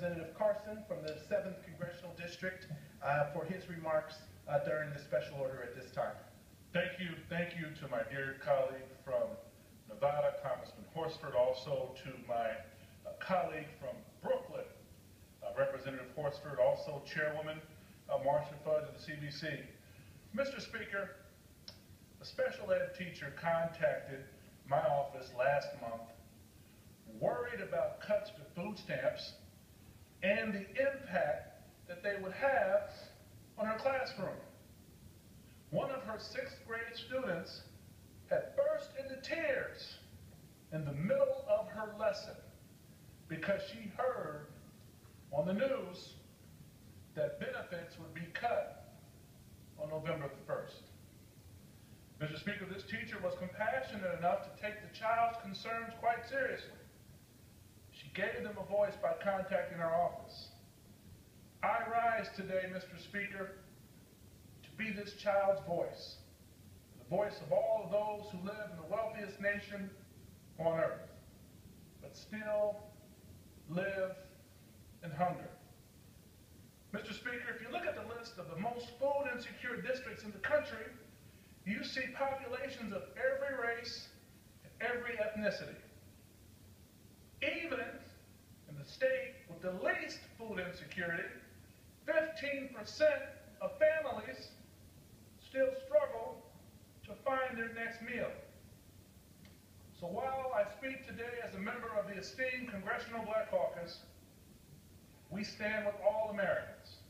Representative Carson from the 7th Congressional District for his remarks during the special order at this time. Thank you to my dear colleague from Nevada, Congressman Horsford, also to my colleague from Brooklyn, Representative Horsford, also Chairwoman Marcia Fudge of the CBC. Mr. Speaker, a special ed teacher contacted my office last month worried about cuts to food stamps and the impact that they would have on her classroom. One of her 6th grade students had burst into tears in the middle of her lesson because she heard on the news that benefits would be cut on November the 1st. Mr. Speaker, this teacher was compassionate enough to take the child's concerns quite seriously. She gave them a voice by contacting our office. I rise today, Mr. Speaker, to be this child's voice, the voice of all of those who live in the wealthiest nation on earth, but still live in hunger. Mr. Speaker, if you look at the list of the most food insecure districts in the country, you see populations of every race and every ethnicity. Even in the state with the least food insecurity, 15% of families still struggle to find their next meal. So while I speak today as a member of the esteemed Congressional Black Caucus, we stand with all Americans.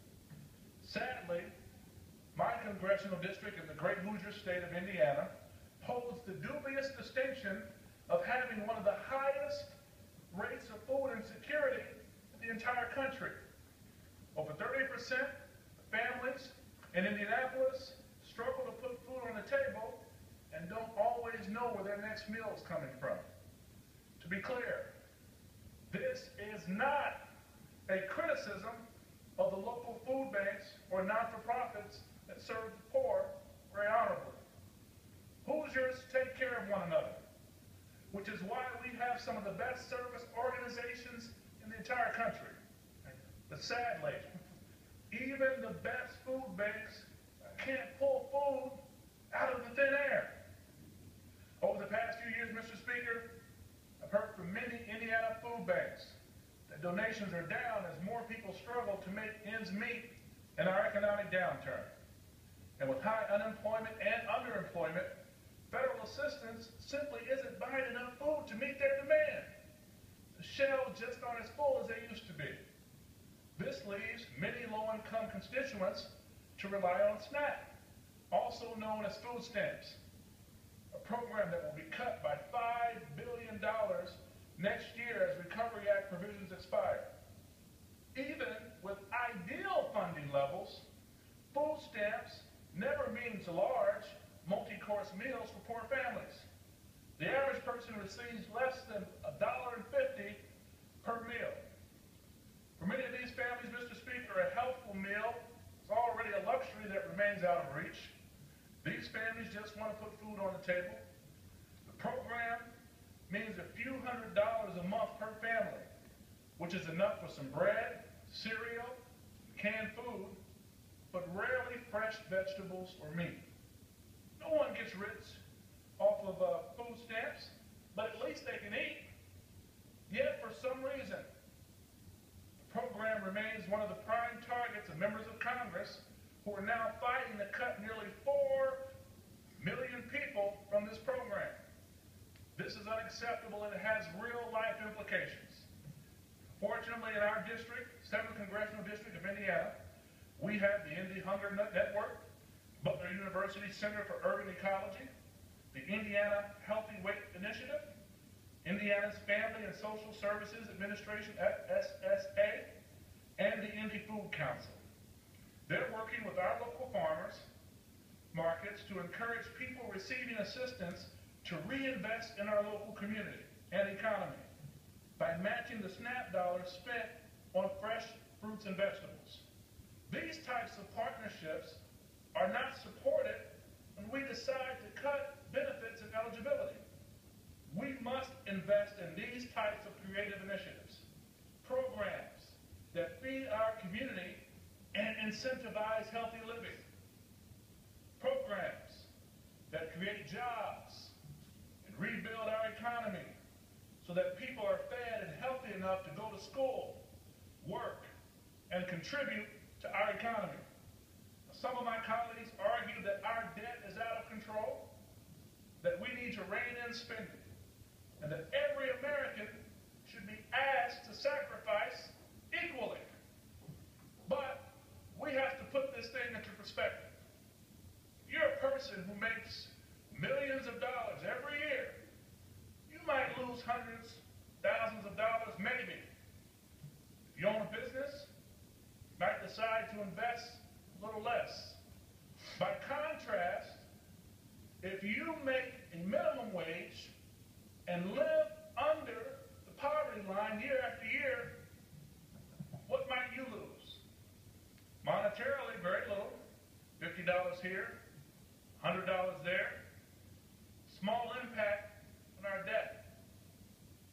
Sadly, my congressional district in the great Hoosier state of Indiana holds the dubious distinction of having one of the highest rates of food insecurity in the entire country. Over 30% of families in Indianapolis struggle to put food on the table and don't always know where their next meal is coming from. To be clear, this is not a criticism of the local food banks or not-for-profits that serve the poor very honorably. Hoosiers take care of one another, which is why we have some of the best service organizations in the entire country. But sadly, even the best food banks can't pull food out of the thin air. Over the past few years, Mr. Speaker, I've heard from many Indiana food banks that donations are down as more people struggle to make ends meet in our economic downturn. And with high unemployment and underemployment, federal assistance simply isn't buying enough food to meet their demand. The shelves just aren't as full as they used to be. This leaves many low-income constituents to rely on SNAP, also known as food stamps, a program that will be cut by $5 billion next year as Recovery Act provisions expire. Even with ideal funding levels, food stamps never means large, multi-course meals for poor families. The average person receives less than $1.50 per meal. For many of these families, Mr. Speaker, a healthful meal is already a luxury that remains out of reach. These families just want to put food on the table. The program means a few $100s a month per family, which is enough for some bread, cereal, canned food, but rarely fresh vegetables or meat. No one gets rich off of food stamps, but at least they can eat. Yet, for some reason, the program remains one of the prime targets of members of Congress who are now fighting to cut nearly 4 million people from this program. This is unacceptable and it has real-life implications. Fortunately, in our district, 7th Congressional District of Indiana, we have the Indy Hunger Network, Butler University Center for Urban Ecology, the Indiana Healthy Weight Initiative, Indiana's Family and Social Services Administration, FSSA, and the Indy Food Council. They're working with our local farmers markets to encourage people receiving assistance to reinvest in our local community and economy by matching the SNAP dollars spent on fresh fruits and vegetables. These types of partnerships are not supported when we decide to cut benefits and eligibility. We must invest in these types of creative initiatives, programs, incentivize healthy living, programs that create jobs and rebuild our economy so that people are fed and healthy enough to go to school, work, and contribute to our economy. Some of my colleagues argue that our debt is out of control, that we need to rein in spending, and that every American should be asked to sacrifice equally. But we have to put this thing into perspective. If you're a person who makes millions of dollars every year, you might lose hundreds, thousands of dollars, maybe. If you own a business, you might decide to invest a little less. By contrast, if you make a minimum wage and live under the poverty line year after year, what might you lose? Monetarily, very little. $50 here, $100 there. Small impact on our debt.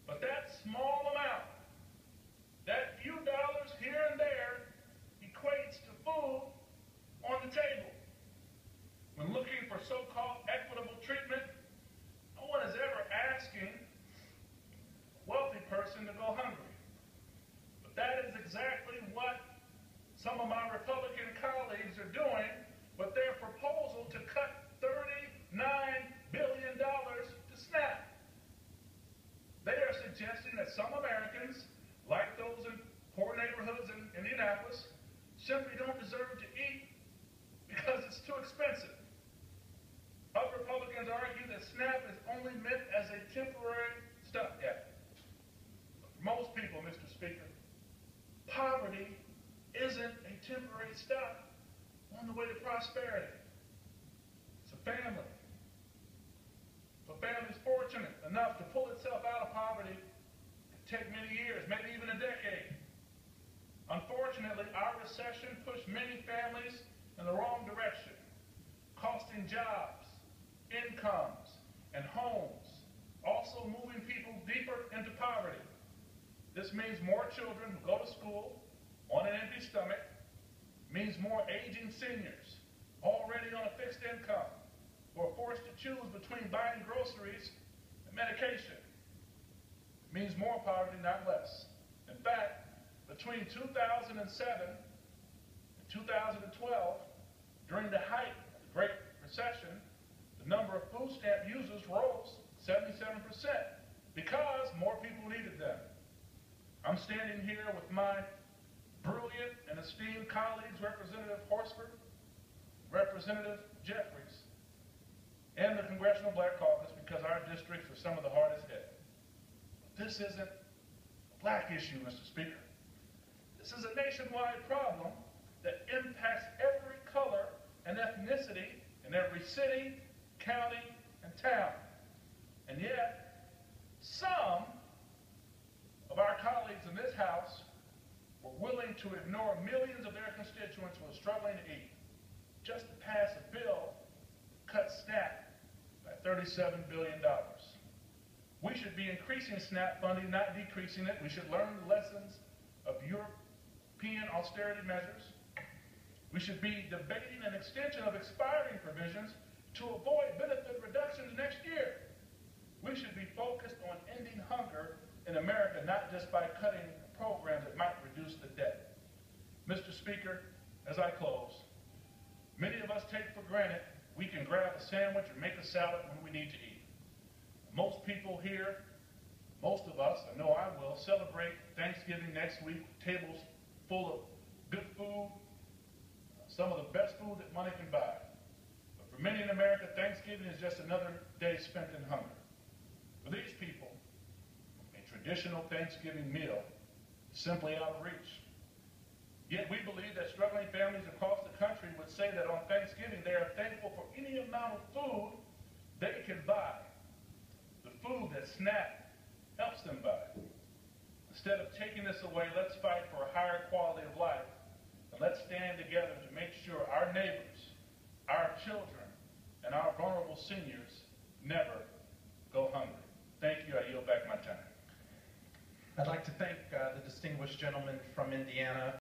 But that small amount, that few dollars here and there, equates to food on the table. When looking for so-called equitable treatment, no one is ever asking a wealthy person to go hungry. But that is exactly what some of my Republican colleagues are doing with their proposal to cut $39 billion to SNAP. They are suggesting that some Americans, like those in poor neighborhoods in Indianapolis, simply don't deserve to eat because it's too expensive. Other Republicans argue that SNAP is only meant as a temporary stopgap. For most people, Mr. Speaker, poverty isn't a temporary stop on the way to prosperity. It's a family. If a family is fortunate enough to pull itself out of poverty, it can take many years, maybe even a decade. Unfortunately, our recession pushed many families in the wrong direction, costing jobs, incomes, and homes, also moving people deeper into poverty. This means more children who go to school on an empty stomach, means more aging seniors already on a fixed income who are forced to choose between buying groceries and medication. It means more poverty, not less. In fact, between 2007 and 2012, during the height of the Great Recession, the number of food stamp users rose 77% because more people needed them. I'm standing here with my brilliant and esteemed colleagues, Representative Horsford, Representative Jeffries, and the Congressional Black Caucus, because our districts are some of the hardest hit. But this isn't a black issue, Mr. Speaker. This is a nationwide problem that impacts every color and ethnicity in every city, county, and town. And yet, some of our colleagues in this House were willing to ignore millions of their constituents who are struggling to eat just to pass a bill to cut SNAP by $37 billion. We should be increasing SNAP funding, not decreasing it. We should learn the lessons of European austerity measures. We should be debating an extension of expiring provisions to avoid benefit reductions next year. We should be focused on ending hunger in America, not just by cutting programs that might reduce the debt. Mr. Speaker, as I close, many of us take for granted we can grab a sandwich or make a salad when we need to eat. Most people here, most of us, I know I will, celebrate Thanksgiving next week, tables full of good food, some of the best food that money can buy. But for many in America, Thanksgiving is just another day spent in hunger. For these people, a traditional Thanksgiving meal is simply out of reach. Yet we believe that struggling families across the country would say that on Thanksgiving they are thankful for any amount of food they can buy, the food that SNAP helps them buy. Instead of taking this away, let's fight for a higher quality of life, and let's stand together to make sure our neighbors, our children, and our vulnerable seniors never go hungry. Thank you. I yield back my time. I'd like to thank the distinguished gentleman from Indiana.